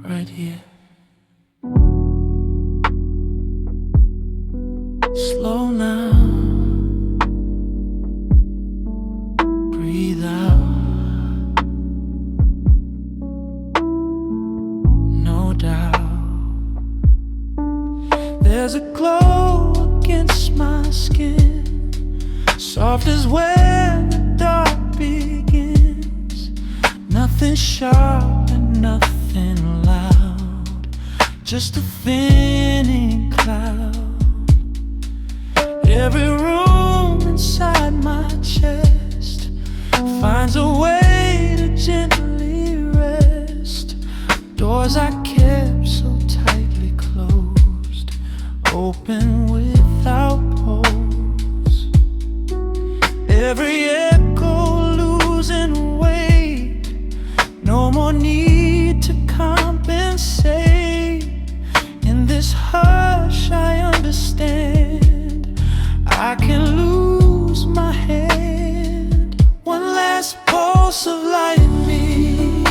right here. Slow now, breathe out, no doubt. There's a glow against my skin, soft as when the dark begins. Nothing sharp and nothing loud, just a thinning cloud. Every room inside my chest finds a way to gently rest. Doors I kept so tightly closed, open without pause. Every echo losing weight, no more need to compensate. In this hush I understand I can lose my hand. One last pulse of light in me,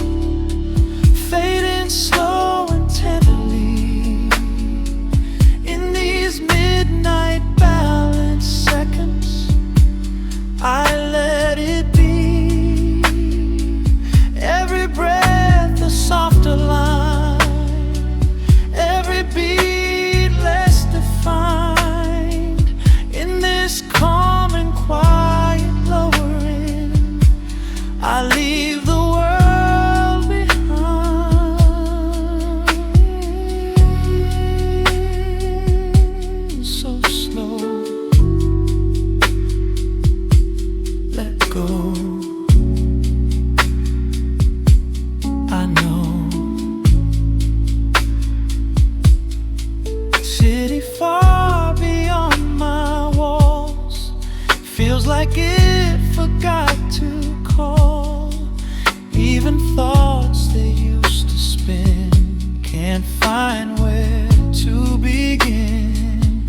fading slow and tenderly. In these midnight balance seconds, I let it be. Every breath a softer line, every beat less defined. This calm and quiet lowering, I leave the world behind. So slow, let go. I know, city far beyond my walls, feels like it forgot to call. Even thoughts they used to spin can't find where to begin.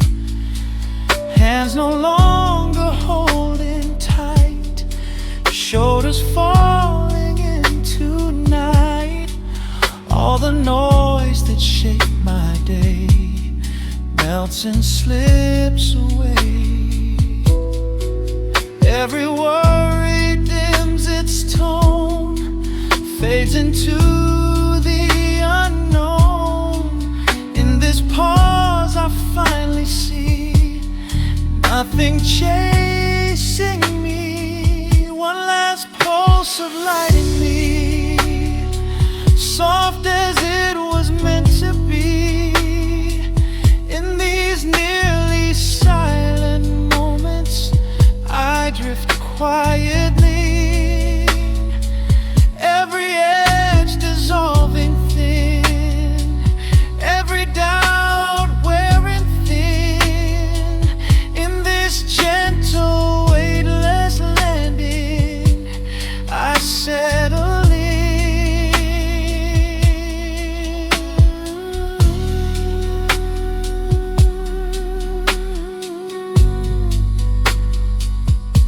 Hands no longer holding tight, shoulders falling into night. All the noise that shaped my day melts and slips away. Every worry dims its tone, fades into the unknown. In this pause I finally see nothing chasing me. One last pulse of light in me, soft as it was meant to be. In these nearly silent moments, I drift quietly, every edge dissolving thin, every doubt wearing thin. In this gentle, weightless landing, I settle in.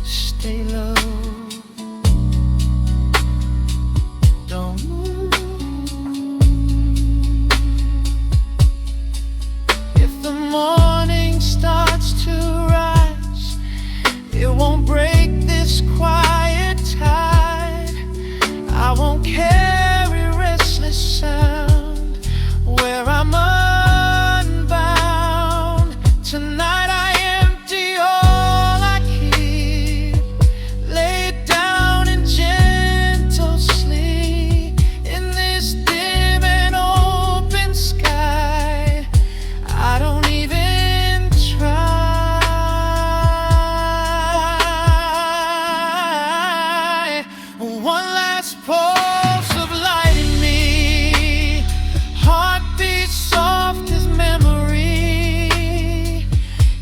Stay low, don't move. If the morning starts to rise, it won't break this quiet tide. I won't carry restless sound where I'm unbound. Tonight I empty all I keep, lay down in gentle sleep. In this dim and open sky, I don't even try. One last pulse of light in me, heartbeat soft as memory.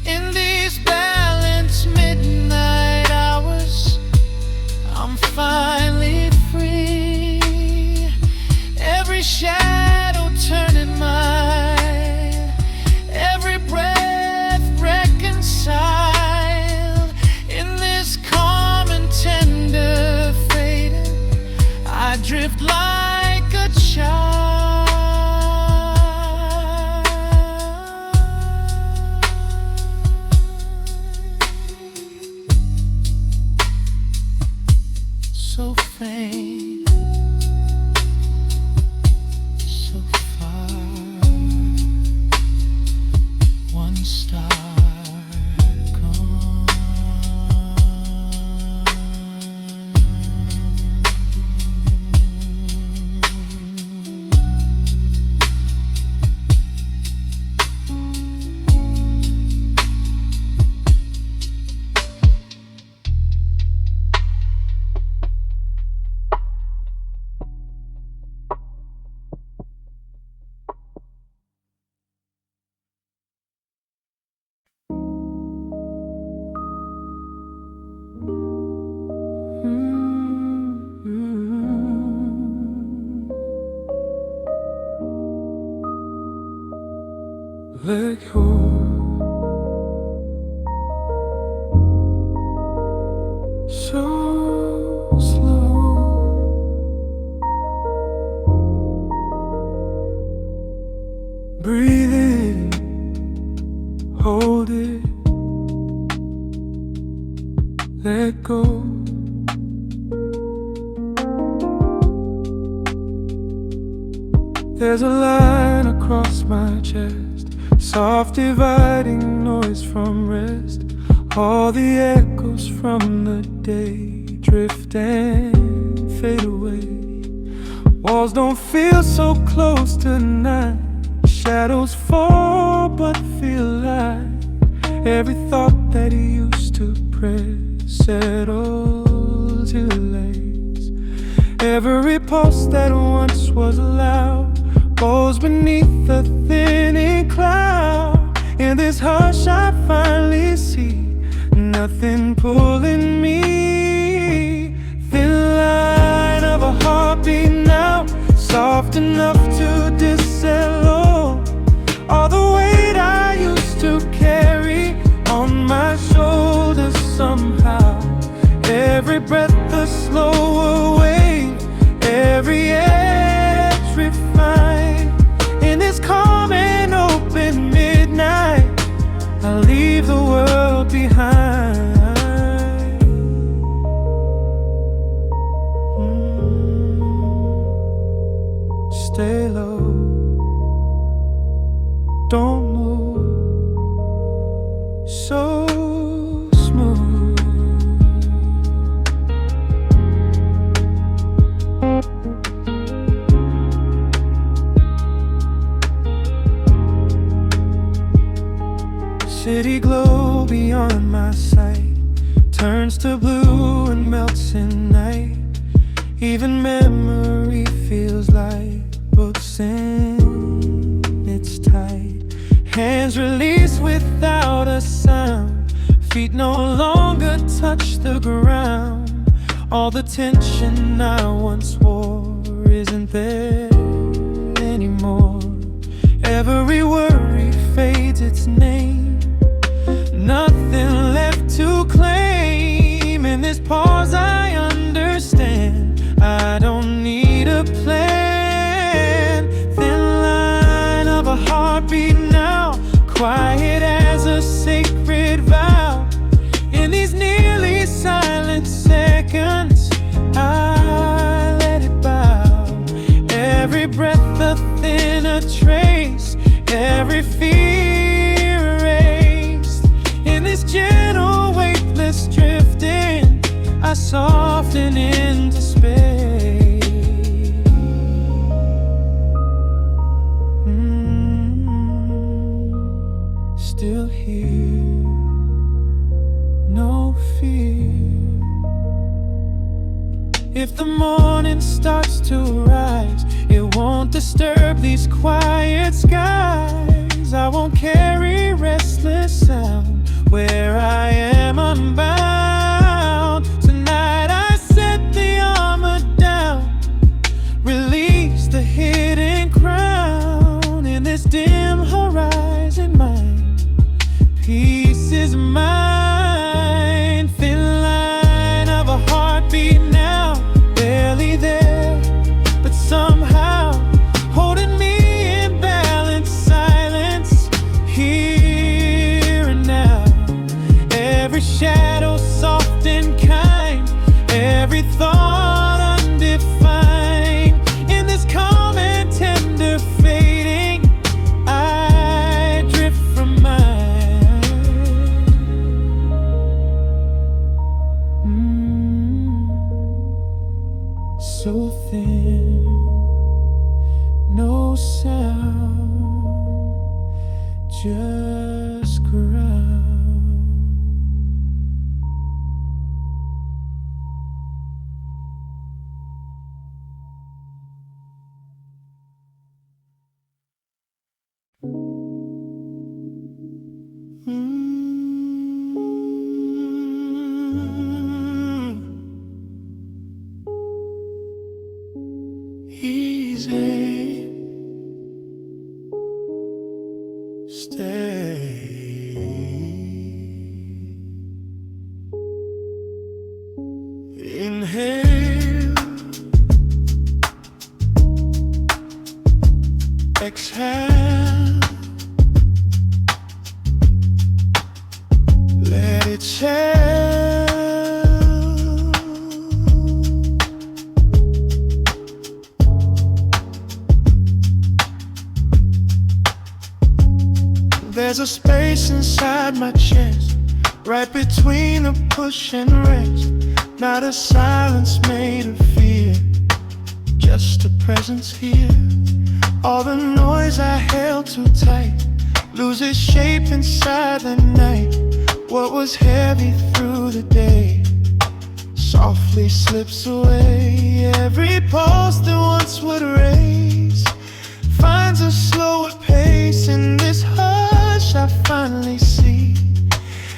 In these balanced midnight hours, I'm finally free. Every shadow turning mine, every breath reconciled. In this calm and tender fading, I drift like a child. let go. So slow, breathe in, hold it, let go. There's a line across my chest, soft dividing noise from rest. All the echoes from the day drift and fade away. Walls don't feel so close tonight. Shadows fall but feel light. Every thought that used to press settles till it lays. Every pulse that once was loud falls beneath the thinning cloud. In this hush I finally see nothing pulling me. Thin line of a heartbeat now, soft enough to dissettle all the weight I used to carry on my shoulders somehow. Every breath a slower wave, every edge refined. In this calm and open midnight, I'll leave the world behind. Stay low, don't move, so smooth. City glow beyond my sight turns to blue and melts in night. Even memory feels like books in its tight. Hands release without a sound, feet no longer touch the ground. All the tension I once wore isn't there anymore. Every worry fades its name, nothing left to claim. In this pause I understand I don't need a plan. Thin line of a heartbeat now, quiet as a sacred vow. In these nearly silent seconds I let it bow. Every breath a thinner trace, every fear erased. In this gentle weightless drifting I soften into space. Still here, no fear. If the morning starts to rise, it won't disturb these quiet skies. I won't carry restless sound where I am unbound. Tonight I set the armor down, release the hidden crown. In this dim horizon mine, peace is mine. Thin line of a heartbeat now, barely there, but somehow holding me in balanced silence, here and now. Every shadow soft and kind, every thought undefined. In this calm and tender fading, I drift from mine. So thin, no sound, just ground. Easy, stay Exhale, let it chill. There's a space inside my chest, right between the push and rest. Not a silence made of fear, just a presence here. All the noise I held too tight loses shape inside the night. What was heavy through the day softly slips away. Every pulse that once would race finds a slower pace. In this hush I finally see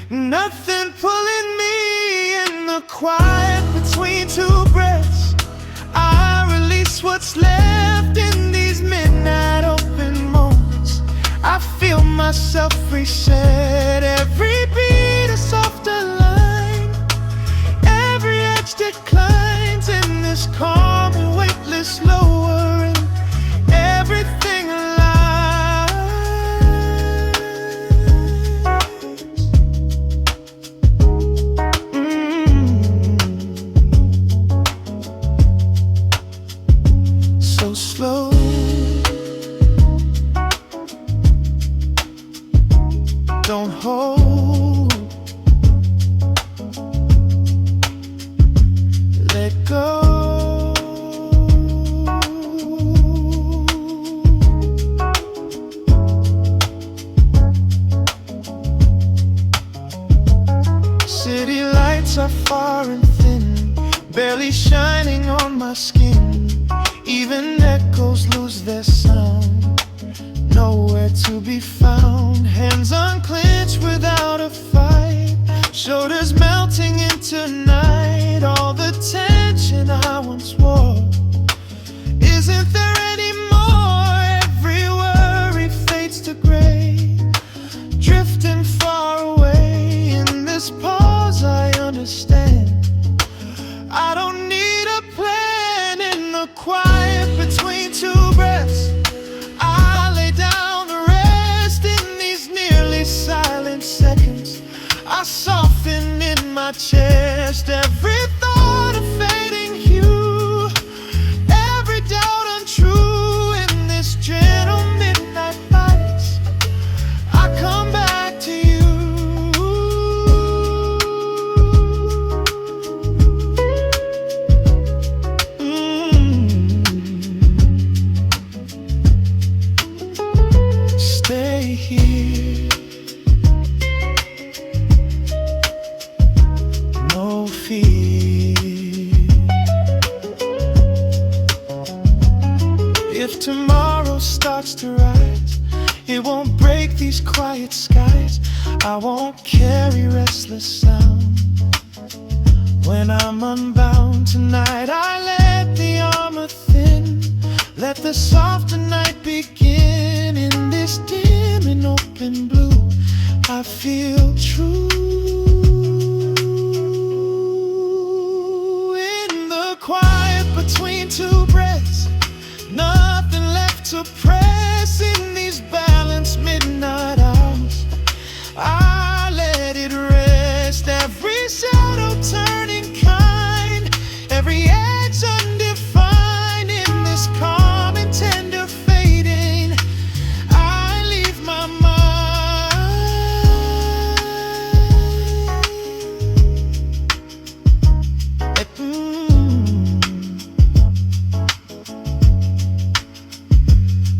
nothing pulling me. In the quiet between two breaths, I release what's left. In these midnight open moments, I feel myself reset. Every beat a softer line, every edge declines. In this calm and weightless lowering, everything alive. So slow, don't hold, let go. City lights are far and thin, barely shining on my skin. Even echoes lose their sound, nowhere to be found. Hands unclenched without a fight, shoulders melting into night. All the tension I once wore isn't there anymore. Every worry fades to gray, drifting far away. In this pause I understand, I don't need a plan. In the quiet between two breaths, I lay down the rest. In these nearly silent seconds, I soften in my chest. Every thought a fading hue, every doubt untrue. In this gentle midnight lights, I come back to you. Stay here, no fear. If tomorrow starts to rise, it won't break these quiet skies. I won't carry restless sound. When I'm unbound tonight, I let the armor thin, let the softer night begin. In this dim and open blue, I feel true. In the quiet between two breaths, nothing left to press. In these balanced midnight hours, I let it rest. Every shadow turning kind, every edge undefined. In this calm and tender fading, I leave my mind.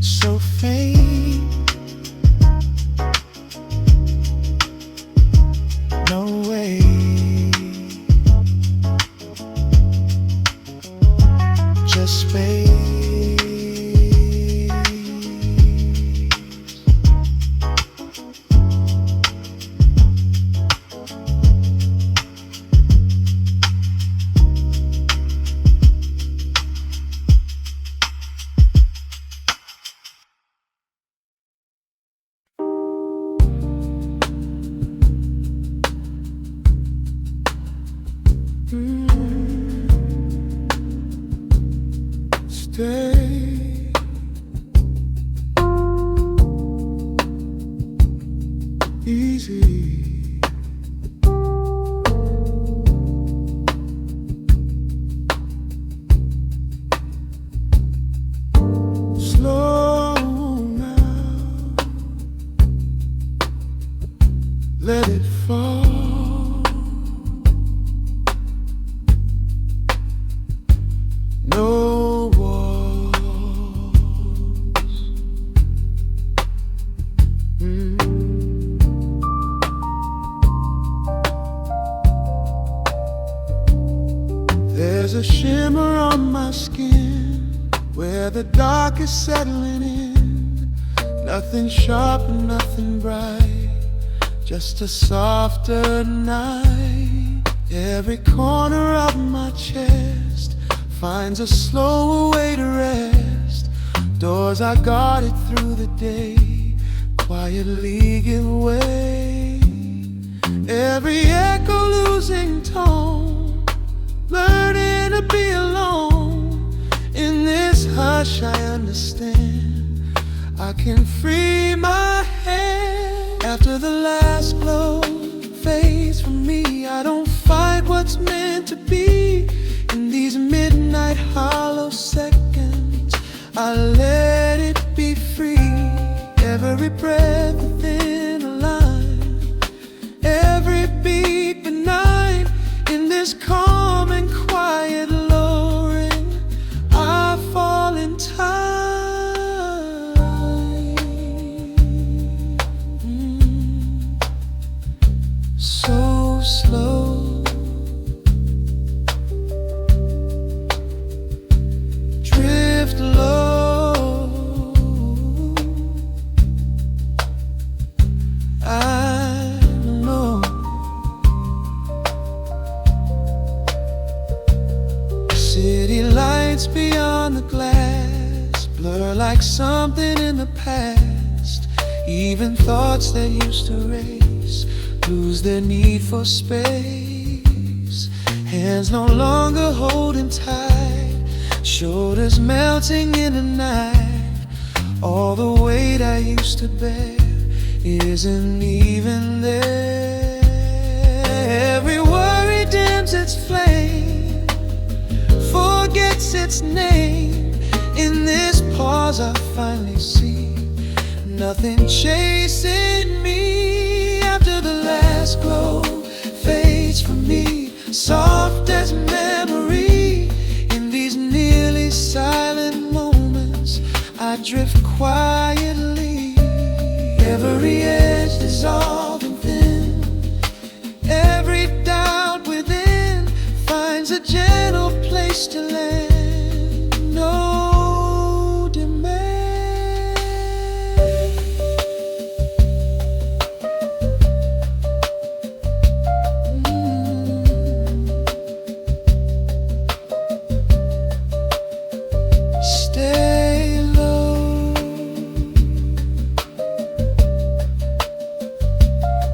So faint, no way. Just wait. a shimmer on my skin where the dark is settling in. Nothing sharp and nothing bright, just a softer night. Every corner of my chest finds a slower way to rest. Doors I guarded through the day quietly give way. Every echo losing tone, learning to be alone. In this hush I understand I can free my hand. After the last glow fades from me, I don't fight what's meant to be. In these midnight hollow seconds, I let it be free. Every breath within a line, every beat benign. In this calm and quiet lowering, I fall in time. So slow, drift low. I know city lights beyond the glass blur like something in the past. Even thoughts that used to race lose their need for space. Hands no longer holding tight, shoulders melting in the night. All the weight I used to bear isn't even there. Every worry dims its flame, forgets its name. In this pause I finally see nothing chasing me. After the last glow fades from me, soft as memory. In these nearly silent moments, I drift quietly. Every edge dissolving thin, every doubt within finds a gentle place to land. No demand. Stay low,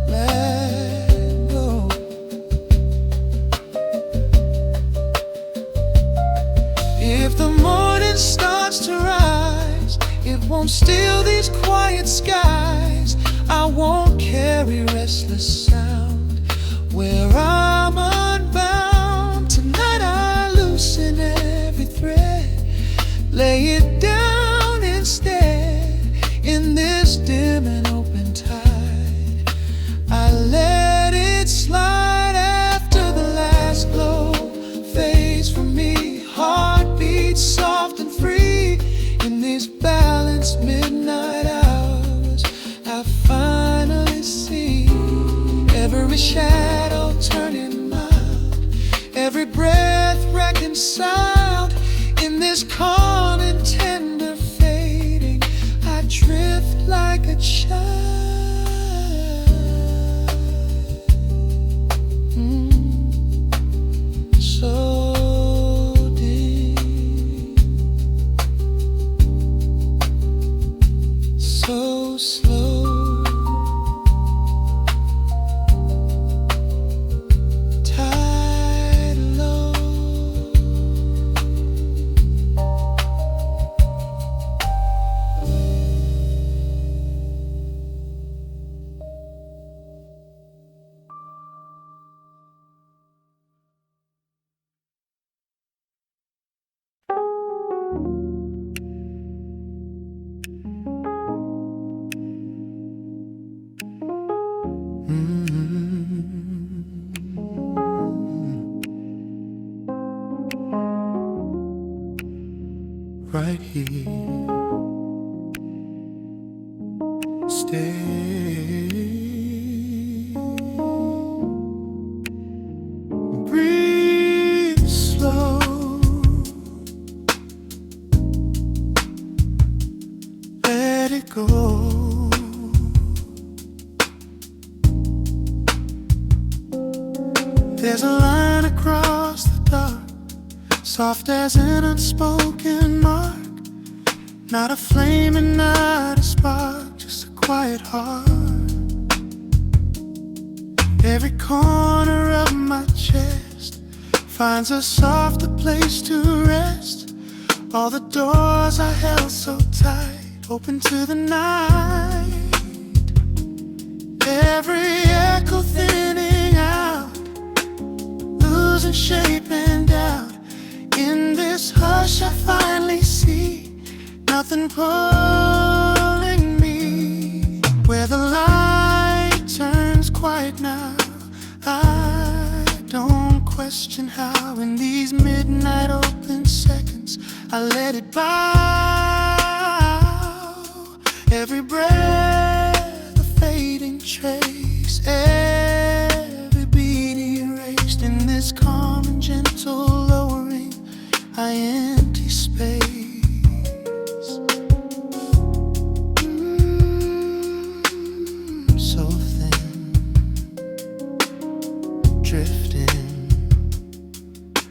let go. If the morning starts to rise, it won't steal these quiet skies. I won't carry restless sound where I'm unbound. Tonight I loosen every thread, lay it down instead. In this dim and open tide, I let it slide. After the last glow fades from me, heart beats soft and free. In these balanced midnight hours, I finally see every shadow turning mild, every breath reconciled. In this calm and tender fading, I drift like a child. So deep, so slow, tied low. Right here, stay, breathe slow. it go. There's a line across the dark, soft as an unspoken mark. Not a flame and not a spark, just a quiet heart. Every corner of my chest finds a softer place to rest. All the doors I held so tight open to the night. Every echo thinning out, losing shape and doubt. In this hush I finally see nothing pulling me. Where the light turns quiet now, I don't question how. In these midnight open seconds I let it bow. Every breath a fading trace, every beat erased. In this calm and gentle lowering I empty space. So thin, drifting,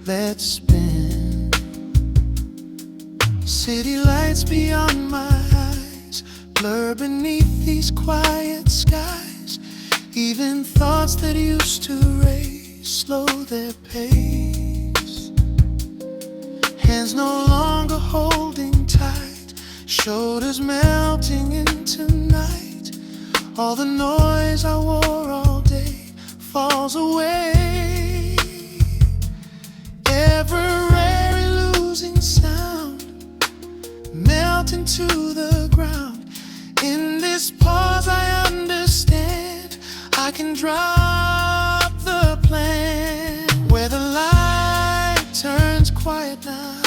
let's spin. City lights beyond my eyes blur beneath these quiet skies. Even thoughts that used to race slow their pace. Hands no longer holding tight, shoulders melting into night. All the noise I wore all day falls away. Every losing sound melt into the ground. In this pause I understand I can drop the plan. Where the light turns quiet now,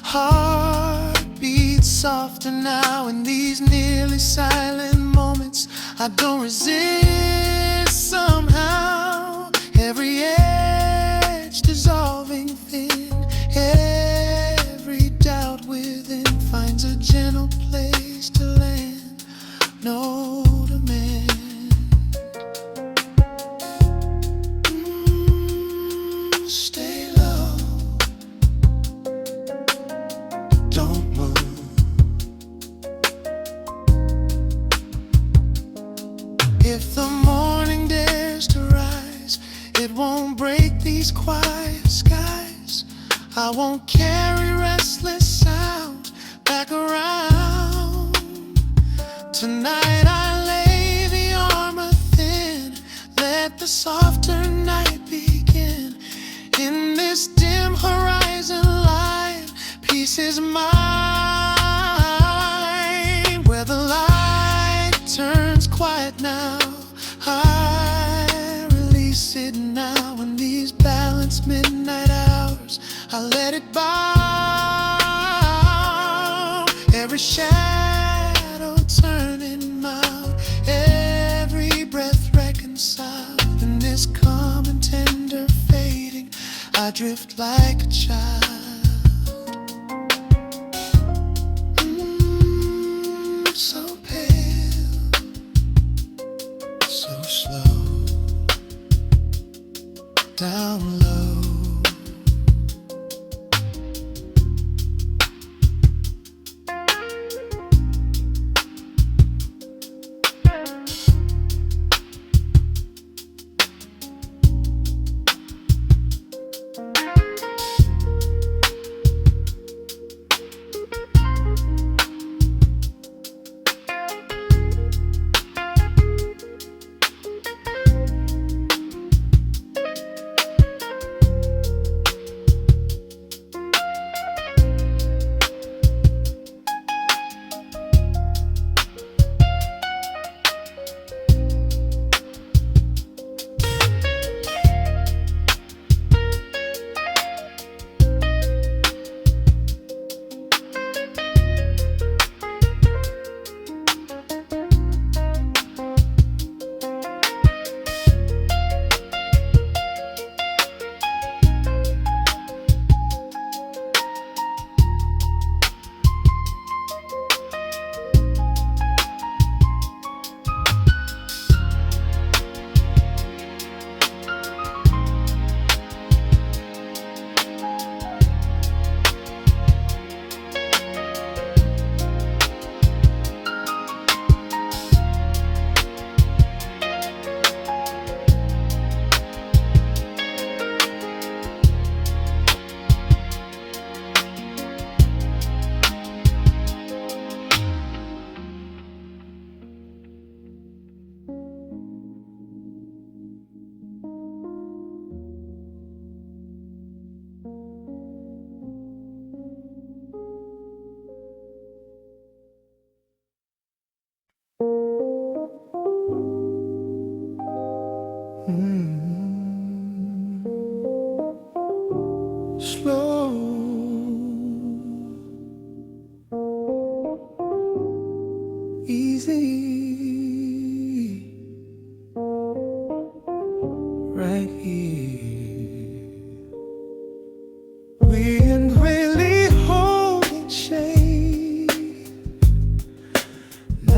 heart beats softer now. In these nearly silent moments I don't resist somehow. Every edge dissolving thin, every doubt within finds a gentle place to land. No demand. Stay low, don't move. If the morning dares to rise, it won't break these quiet skies. I won't carry restless sound back around. Tonight I lay the armor thin, let the softer night begin. In this dim horizon line, peace is mine. Where the light turns quiet now, I release it now. In these balanced midnight hours I let it bow. Every shadow turning mild, every breath reconciled. In this calm and tender fading I drift like a child. So pale, so slow, down low.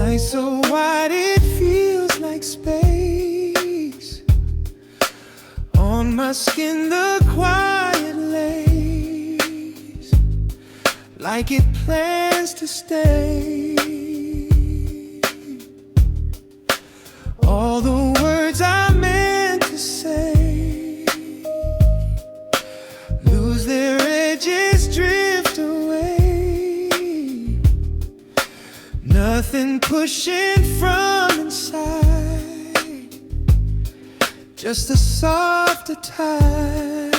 Night so wide it feels like space. On my skin the quiet lays, like it plans to stay. All the words I meant to say lose their edges, drift away. Nothing pushing from inside, just a softer tide.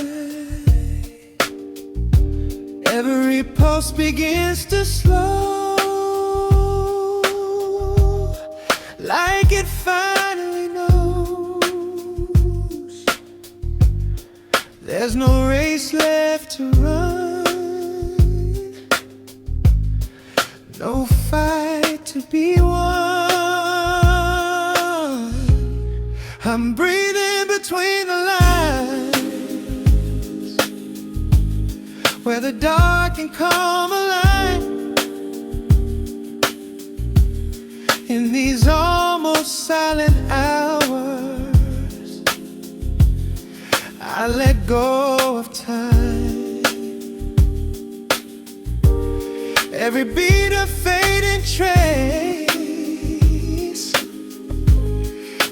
Every pulse begins to slow, like it finally knows there's no race left to run, no fight to be won. I'm breathing between the lines, where the dark can come alive. In these almost silent hours, I let go of time. Every beat a fading trace,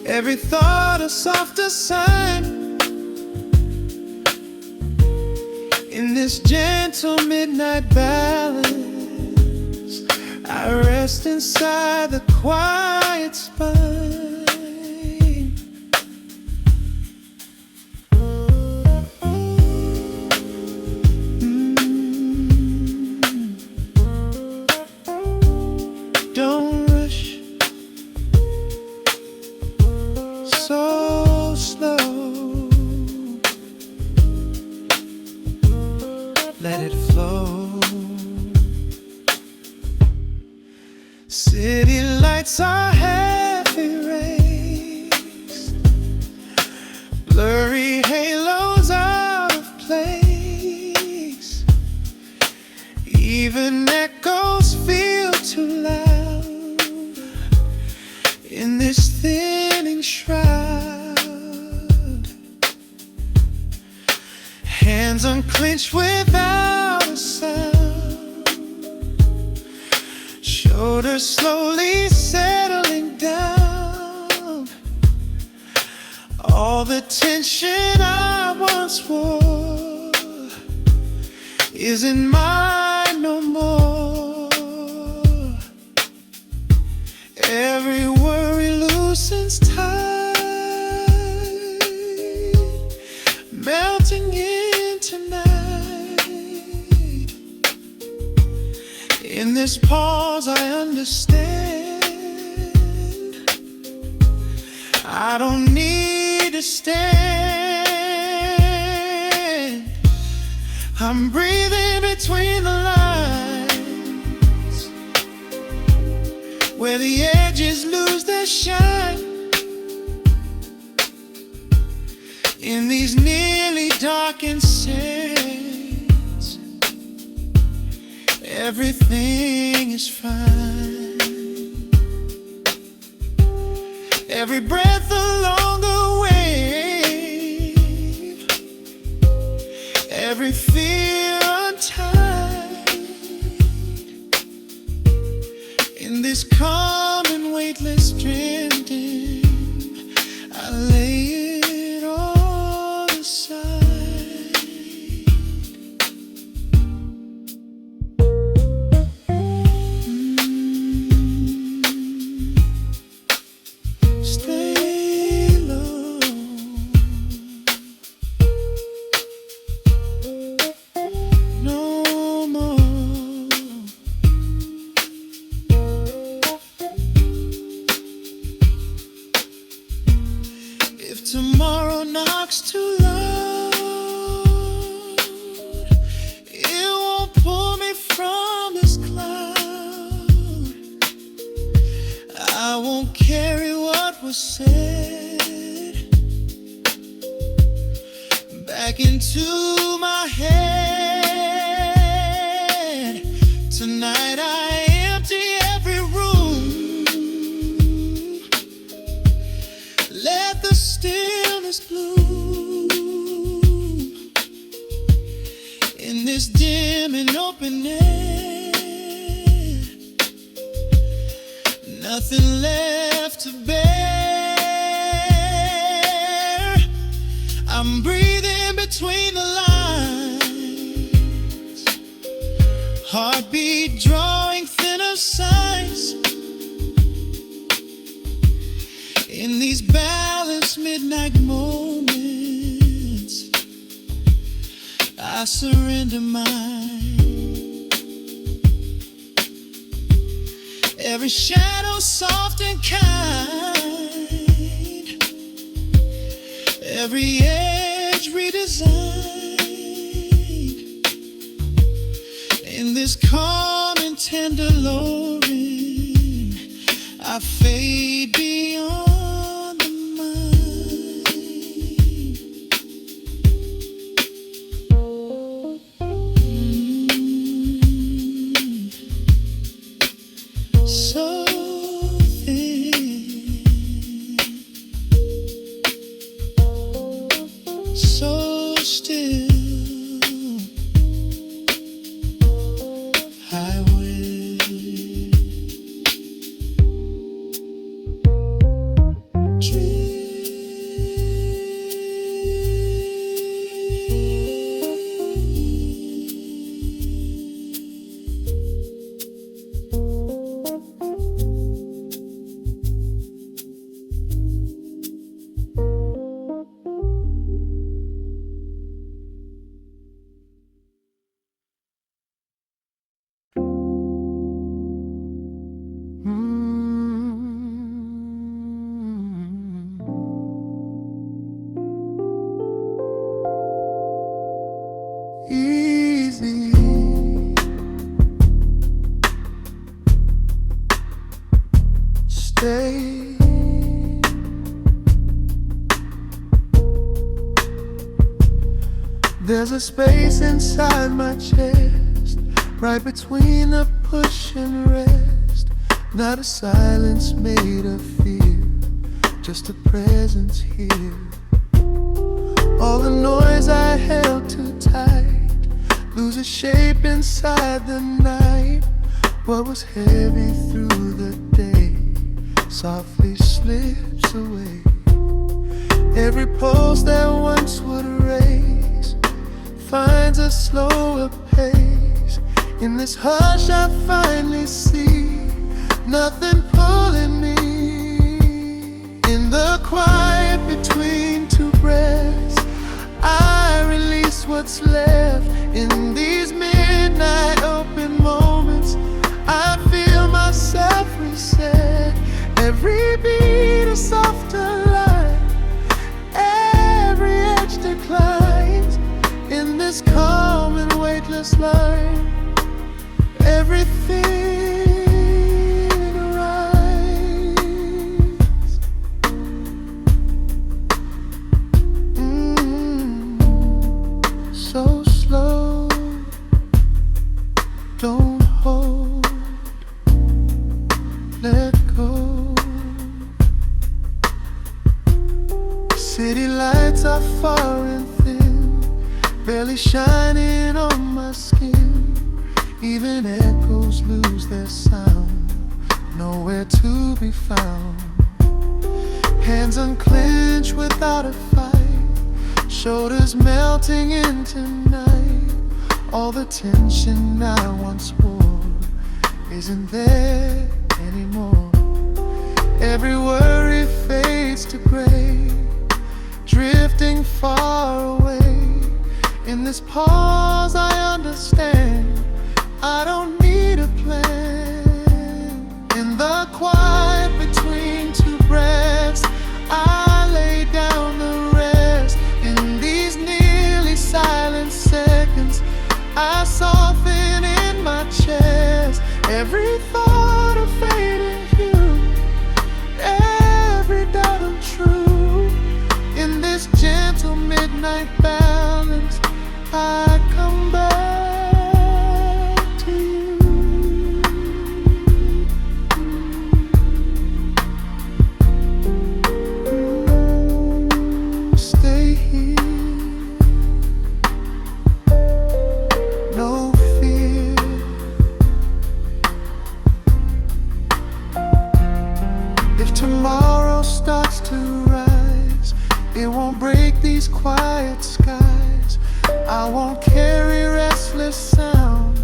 every thought a softer sign. In this gentle midnight balance, I rest inside the quiet spine. Don't rush, so slow. Let it flow. City lights are half erased, blurry halos out of place. Even echoes feel too loud in this thinning shroud. Hands unclenched without a sound, shoulders slowly settling down. All the tension I once wore isn't mine no more. Every worry loosens tight, melting into night. In this pause I understand, I don't need to stand. I'm breathing between the lines, where the edges lose their shine. In these nearly darkened sands, everything is fine. Every breath along the wave, every fear untied. In this calm and weightless drifting, I lay it all aside. Stay low, no more. If tomorrow knocks too loud, it won't pull me from this cloud. I won't carry what was said back into my head. Tonight I empty every room, nothing left to bear. I'm breathing between the lines, heartbeat drawing thinner signs. In these balanced midnight moments, I surrender mine. Every shadow soft and kind, every edge redesigned. In this calm and tender lowering, I fade beyond the mind. So thin, so still, I will dream. Easy, stay. There's a space inside my chest, right between the push and rest. Not a silence made of fear, just a presence here. All the noise I held too tight loses shape inside the night. What was heavy through the day softly slips away. Every pulse that once would race finds a slower pace. In this hush I finally see nothing pulling me. In the quiet between two breaths, I release what's left. In these midnight open moments, I feel myself reset. Every beat a softer line, every edge declines. In this calm and weightless line, everything arrives. So slow, don't hold, let go. City lights are far and thin, barely shining on my skin. Even echoes lose their sound, nowhere to be found. Hands unclenched without a fight, shoulders melting into night. All the tension I once wore isn't there anymore. Every worry fades to gray, drifting far away. In this pause I understand, I don't need a plan. In the quiet between two breaths, I lay down the rest. In these nearly silent seconds, I soften in my chest. Every thought of fading hue, every doubt untrue. In this gentle midnight balance, I come back to you. If tomorrow starts to rise, it won't break these quiet skies. I won't carry restless sound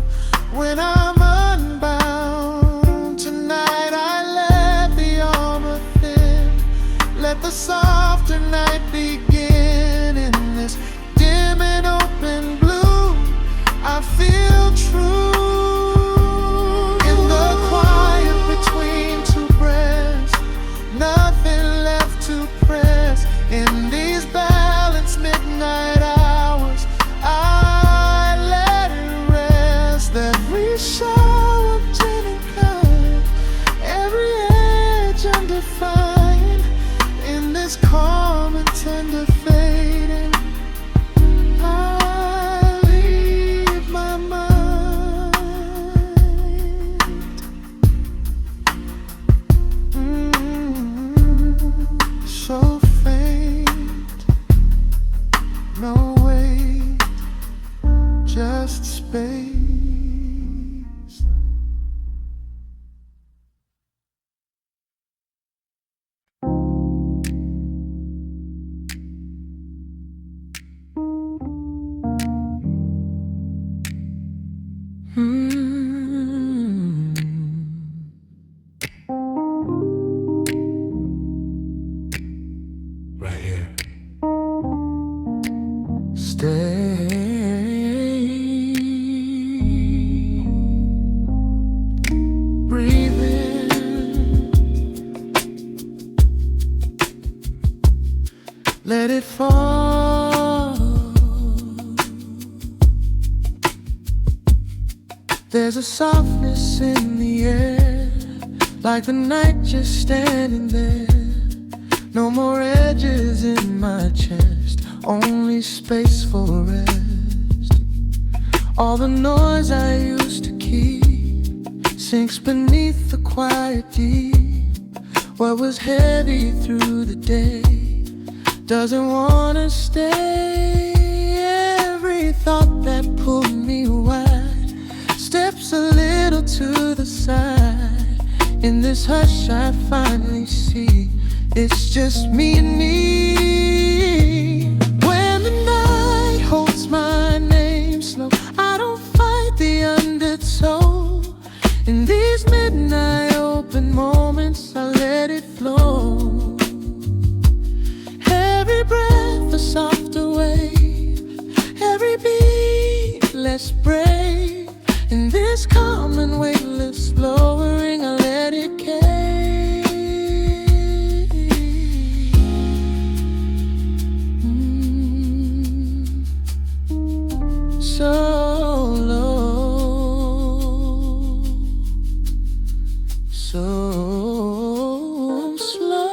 when I'm unbound. Tonight I let the armor thin, let the softer night begin. In this dim and open blue, I feel true. In the quiet between two breaths, nothing left to press. In these balanced midnight hours, I let it rest. Every shower gin and kind, every edge undefined. In this calm and tender fading, I leave my mind. So faint, no weight, just space. Right here. Stay. Breathe in. Let it fall. There's a softness in the air, like the night just standing there. No more edges in my chest, only space for rest. All the noise I used to keep sinks beneath the quiet deep. What was heavy through the day doesn't wanna stay. Every thought that pulled me wide steps a little to the side. In this hush I finally see it's just me and me. When the night holds my name slow, I don't fight the undertow. In these midnight open moments, I let it flow. Every breath a softer wave, every beat less brave. In this calm and weightless lowering, I let it carry. So low, so slow.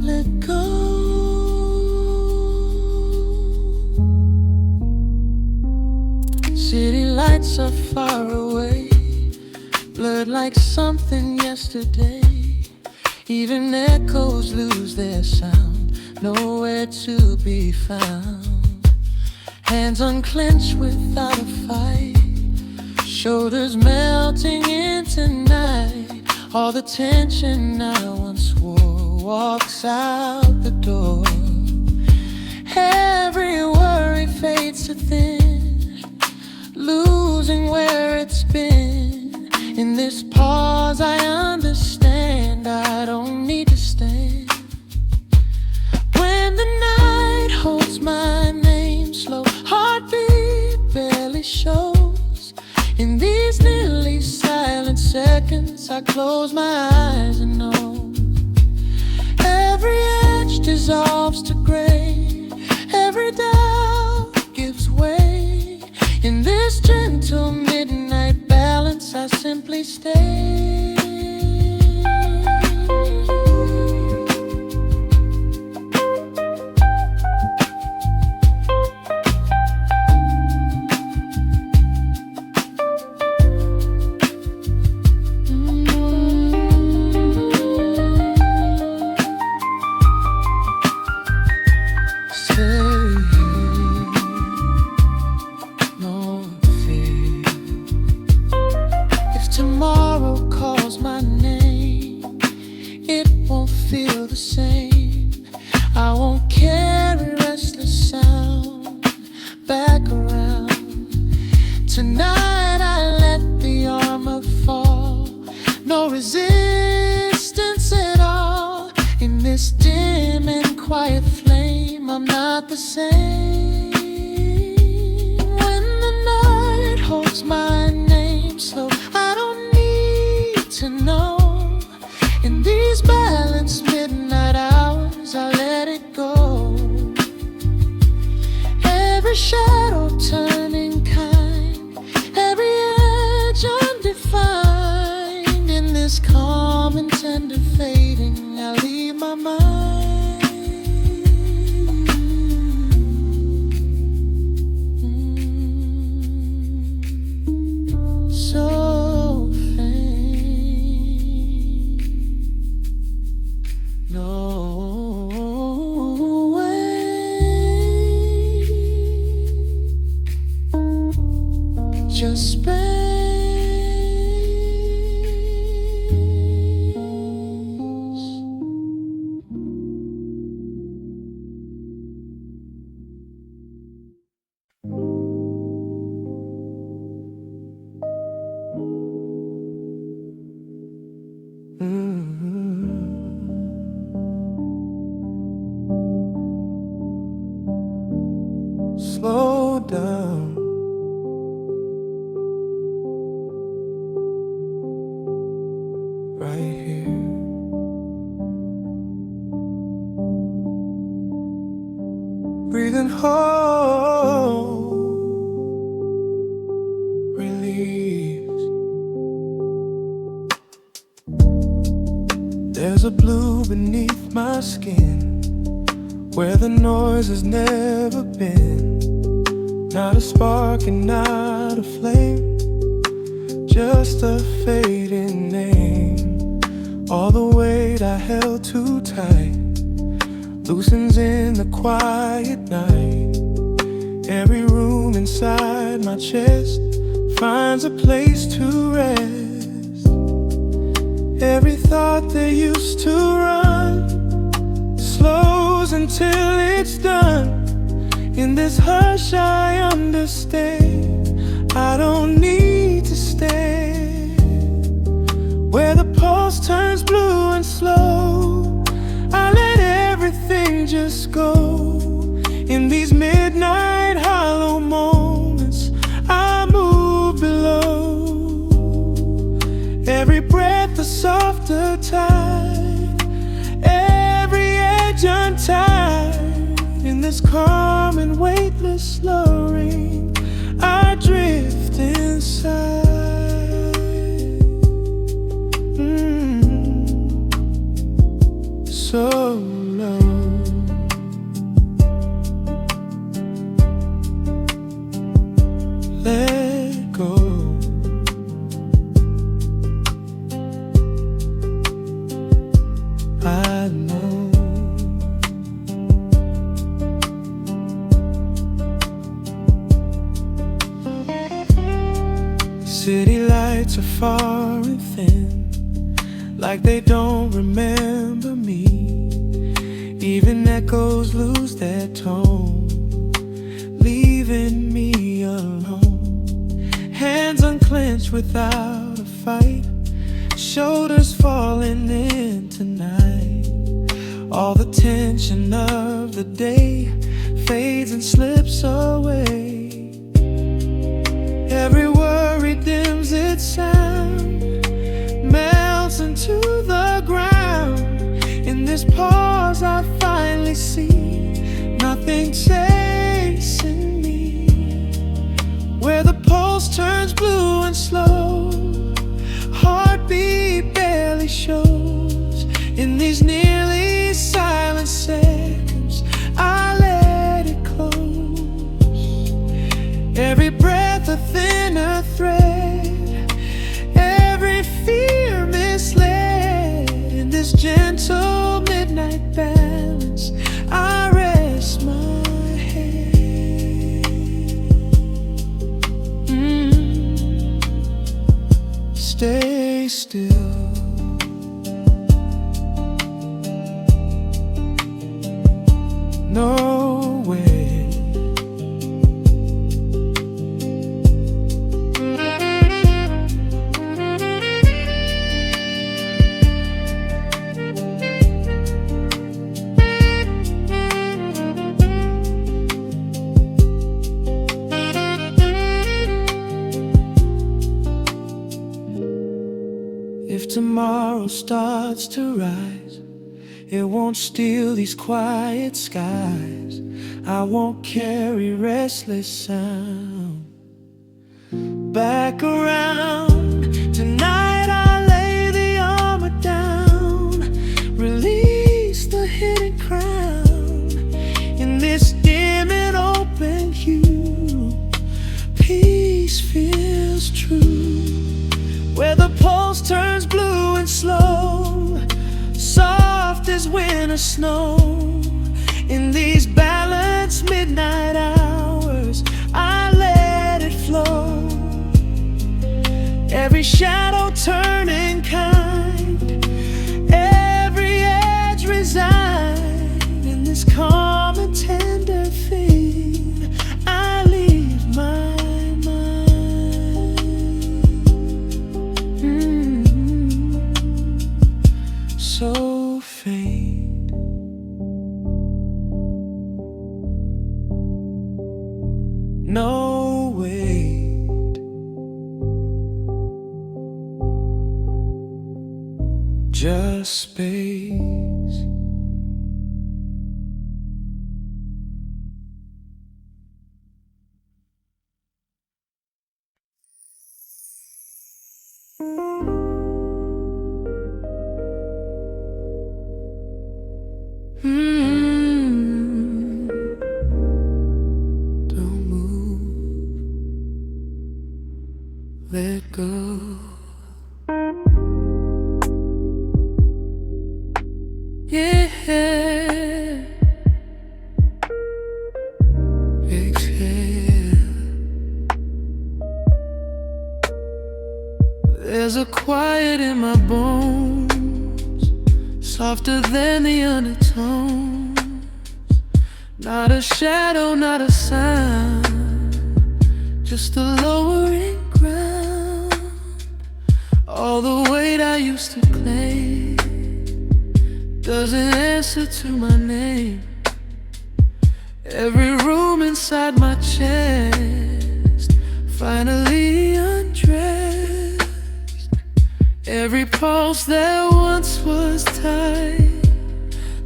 Let go. City lights are far away, blurred like something yesterday. Even echoes lose their sound, nowhere to be found. Hands unclenched without a fight, shoulders melting into night. All the tension I once wore walks out the door. Every worry fades to thin, losing where it's been. In this pause I understand I don't need to stand. When the night holds my name slow, heartbeat barely shows. In these nearly silent seconds I close my eyes and know. Every edge dissolves to gray, every doubt gives way. In this gentle midnight balance I simply stay. the same. I won't carry restless sound back around. Tonight I let the armor fall. No resistance at all. In this dim and quiet flame, I'm not the same. When the night holds my name slow, I don't need to know. In these balanced midnight hours, I let it go. Every shadow turning kind, every edge undefined. In this calm and tender fading, I leave my mind. So faint, no way, just space. Slow down. Right here. Breathing whole. Release. There's a blue beneath my skin, where the noise has never been. Not a spark and not a flame, just a fading name. All the weight I held too tight loosens in the quiet night. Every room inside my chest finds a place to rest. Every thought that used to run slows until it's done. In this hush I understand I don't need to stay. Where the pulse turns blue and slow, I let everything just go. In these midnight hollow moments, I move below. Every breath a softer tide, every edge untied. In this calm and weightless slurring, I drift inside. So low. Let go. I know. City lights are far and thin, like they don't remember me. Even echoes lose their tone, leaving me alone. Hands unclenched without a fight, shoulders falling in tonight. All the tension of the day fades and slips away. Every worry dims its sound, melts into the ground. In this pause I finally see nothing chasing me. Where the pulse turns blue and slow, heartbeat barely shows. In these nearly silent seconds, I let it close. Every breath a thinner thread, every fear misled. In this gentle midnight balance, I rest my head. Stay still. tomorrow starts to rise, it won't steal these quiet skies. I won't carry restless sound back around. Tonight I'll lay the armor down, release the hidden crown. In this dim and open hue, peace feels true. Where the pulse turns blue and slow, soft as winter snow. In these balanced midnight hours, I let it flow. Every shadow turning kind, every edge resigned. In this calm and tender thing, I leave my mind. So faint, no wait, just space. Don't move, let go. Yeah, exhale. There's a quiet in my bones, softer than the undertones. Not a shadow, not a sound, just a lowering ground. All the weight I used to claim doesn't answer to my name. Every room inside my chest finally undressed. Every pulse that once was tight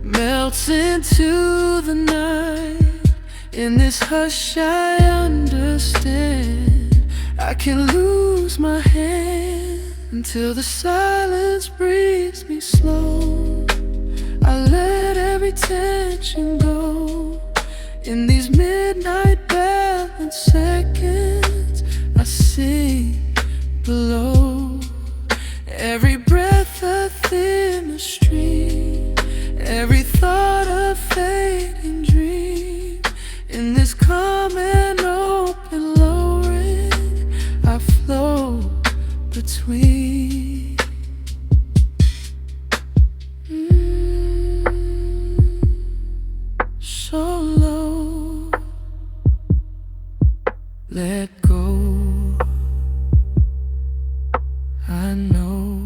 melts into the night. In this hush I understand I can lose my hand until the silence breathes me slow. I let every tension go. In these midnight balance seconds, I sink below. Every breath a thinner stream, every thought a fading dream. In this calm and open lowering, I flow between. So low, let go. I know,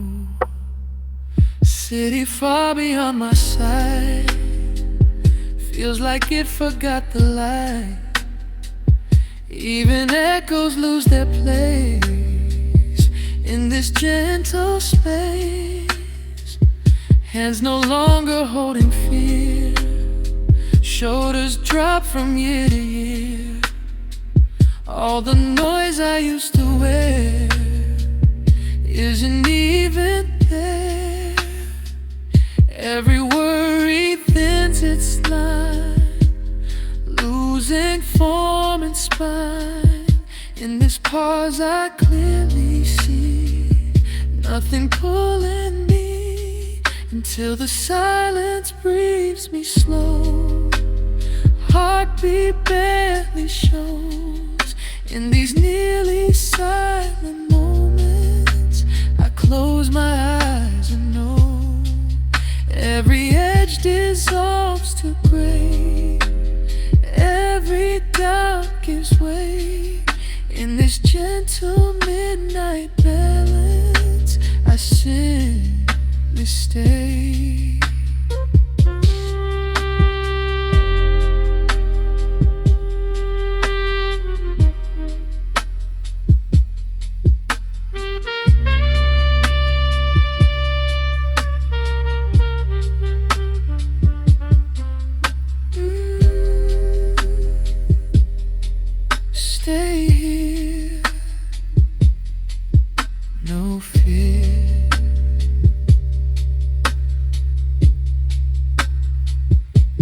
city far beyond my sight, feels like it forgot the light. Even echoes lose their place in this gentle space. Hands no longer holding fear, shoulders drop from year to year. All the noise I used to wear isn't even there. Every worry thins its line, losing form and spine. In this pause I clearly see nothing pulling me, until the silence breathes me slow. Heartbeat barely shows. In these nearly silent moments, I close my eyes and know every edge dissolves to gray. Every doubt gives way. In this gentle midnight balance, I simply stay. no fear.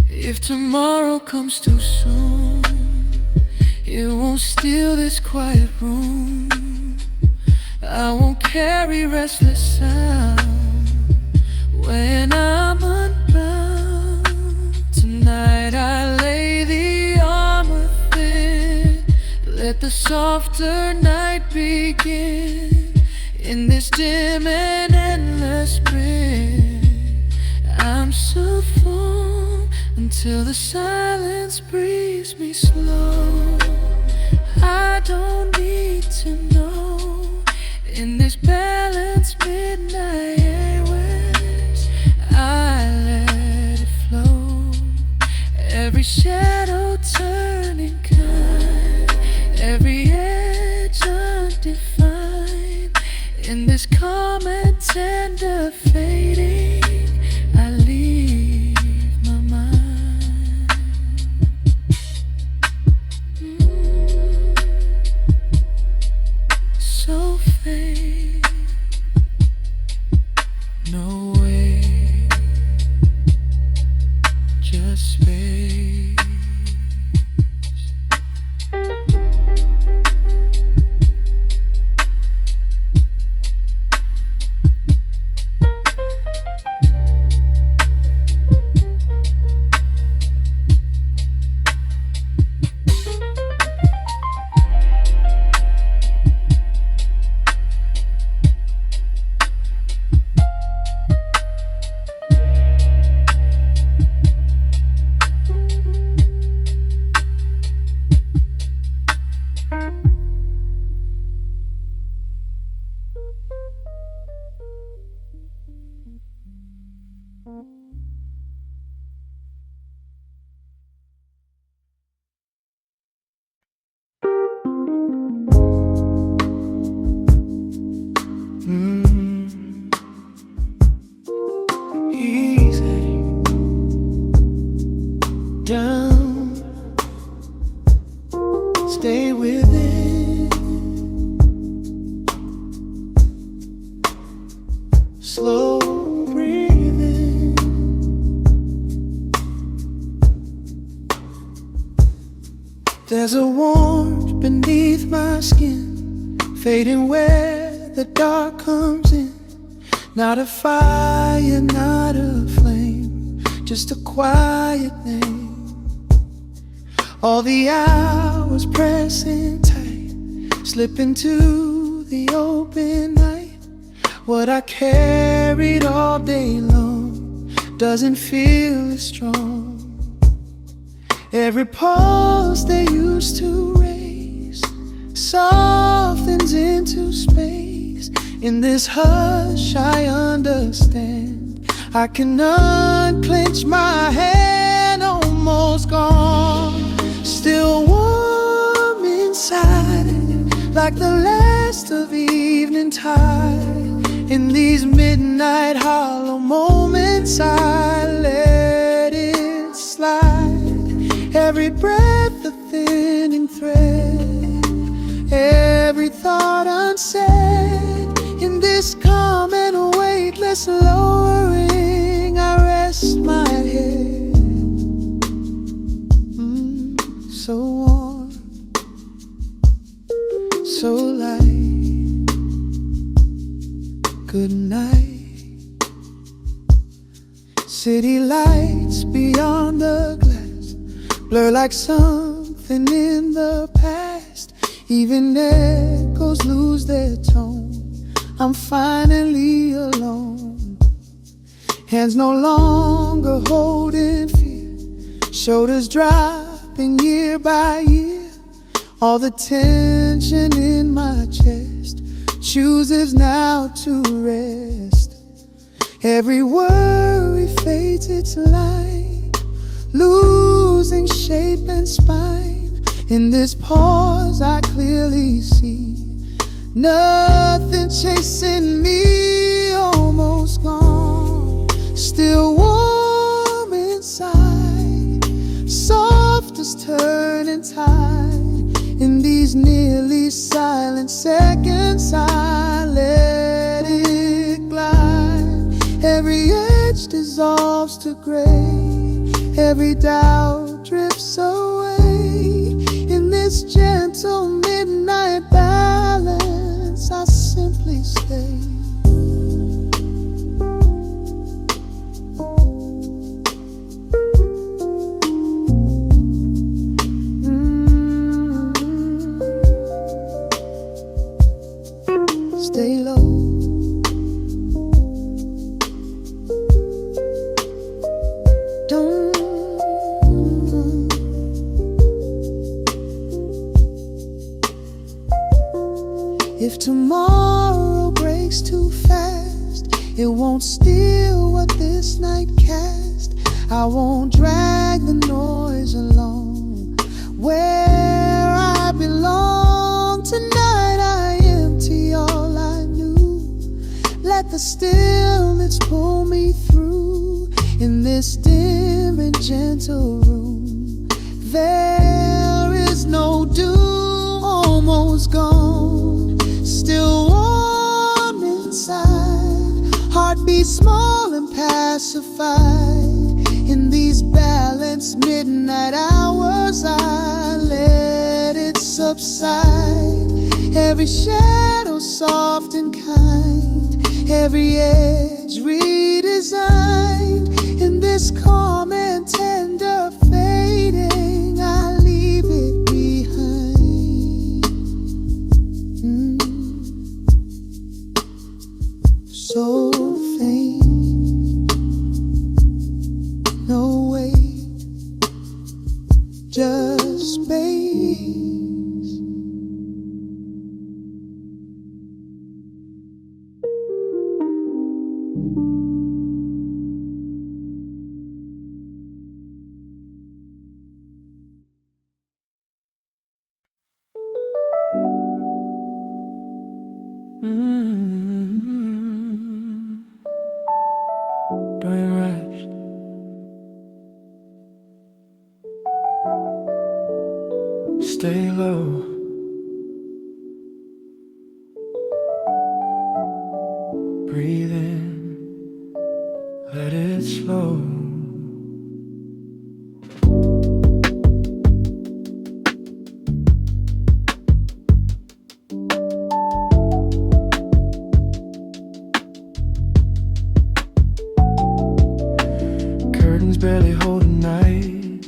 If tomorrow comes too soon, it won't steal this quiet room. I won't carry restless sound when I'm unbound. Tonight I lay the armor thin, let the softer night begin. In this dim and endless sprint, I'm Soulful until the silence breathes me slow. I don't need to know. In this balanced midnight airwaves, I let it flow. Every shadow turning kind, every edge undefined. In this calm and tender fading, I leave my mind. So fade, no way, just space. Easy down, stay within, slow breathing. There's a warmth beneath my skin, fading where the dark comes in. Not a fire, not a flame, just a quiet name. All the hours pressing tight, slip into the open night. What I carried all day long doesn't feel as strong. Every pulse they used to raise softens into space. In this hush I understand, I can unclench my hand. Almost gone, still warm inside, like the last of evening tide. In these midnight hollow moments I let it slide. Every breath a thinning thread, every thought unsaid. In this calm and weightless lowering, I rest my head. So warm, so light. Good night. City lights beyond the glass blur like something in the past. Even echoes lose their tone. I'm finally alone. Hands no longer holding fear, shoulders dropping year by year. All the tension in my chest chooses now to rest. Every worry fades its light, losing shape and spine. In this pause I clearly see nothing chasing me, almost gone, still warm inside, soft as turning tide. In these nearly silent seconds I let dissolves to gray, every doubt drifts away. In this gentle midnight balance, I simply stay. Stay low. Don't. If tomorrow breaks too fast, it won't steal what this night cast. I won't drag the noise along where I belong. Tonight I empty all I knew. Let the stillness pull me through. In this dim and gentle room, there is no doom. Almost gone, still warm inside. Heartbeat small and pacified. In these balanced midnight hours, I let it subside. Every shadow soft and kind, every edge redesigned. In this calm and tender fading, I leave it behind. So faint, no weight, just space. Don't rush. Stay low. Breathe in, let it slow. Barely hold a night,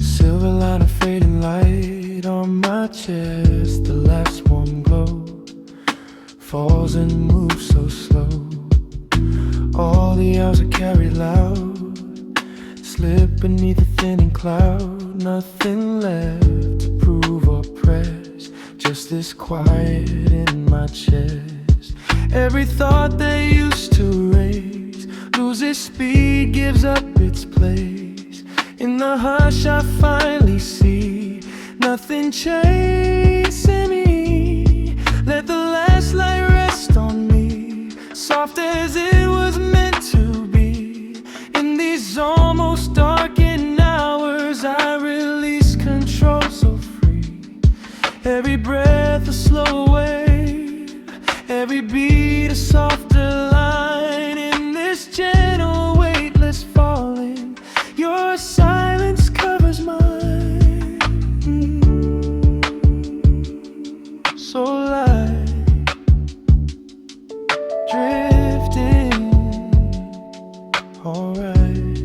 silver line of fading light on my chest. The last warm glow falls and moves so slow. All the hours I carry loud slip beneath a thinning cloud. Nothing left to prove or press, just this quiet in my chest. Every thought that used to race loses speed, gives up its place. In the hush I finally see nothing chasing me. Let the last light rest on me, soft as it was meant to be. In these almost darkened hours I release control so free. Every breath a slow wave, every beat a softer line. In this gentle weightless falling, your silence covers mine. So light, drifting, alright.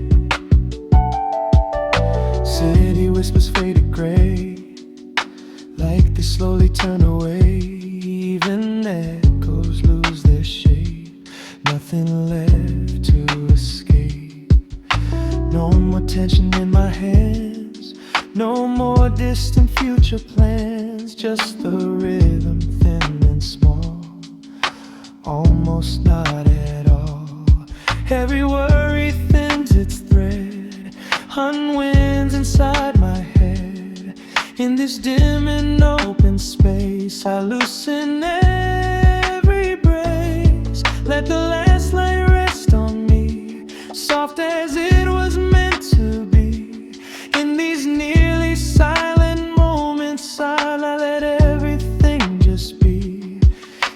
City whispers faded gray, like they slowly turn away. Even echoes lose their shape, nothing left to escape. No more tension in my hands, no more distant future plans. Just the rhythm, thin and small, almost not at all. Every worry thins its thread, unwinds inside my head. In this dim and open space I loosen every brace. Let the last light rest on me, soft as it was meant to be. In these nearly silent moments I let everything just be.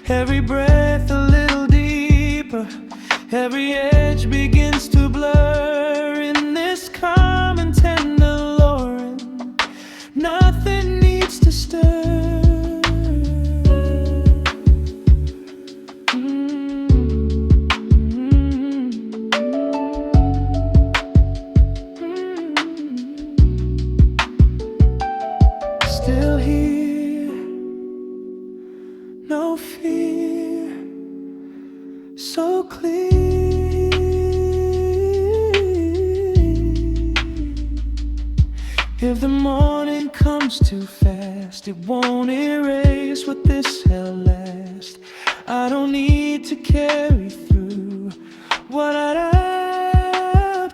Every breath a little deeper, every edge begins to so clear. If the morning comes too fast, it won't erase what this held last. I don't need to carry through what I'd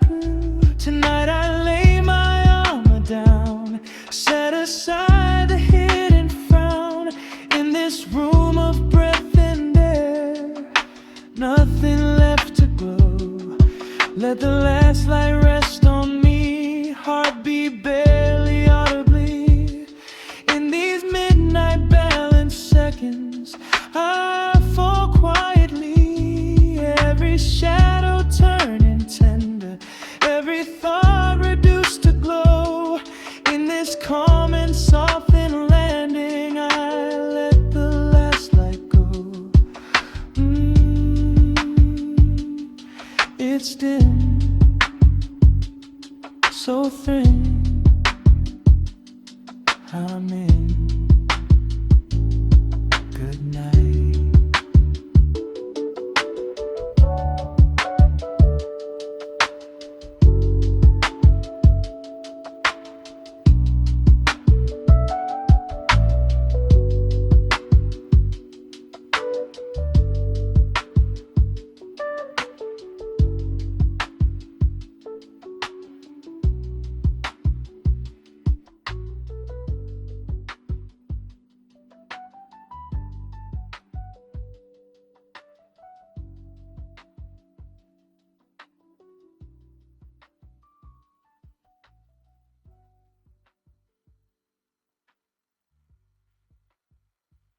outgrew. Tonight I lay my armor down, set aside the hidden frown. In this room of breath and air, nothing left to glow. Let the last light rest on me, heartbeat barely audibly. In these midnight balance seconds, I fall quietly. Every shadow turning tender, every thought reduced to glow. In this calm and softened landing, I let the last light go. It's dim, so thin.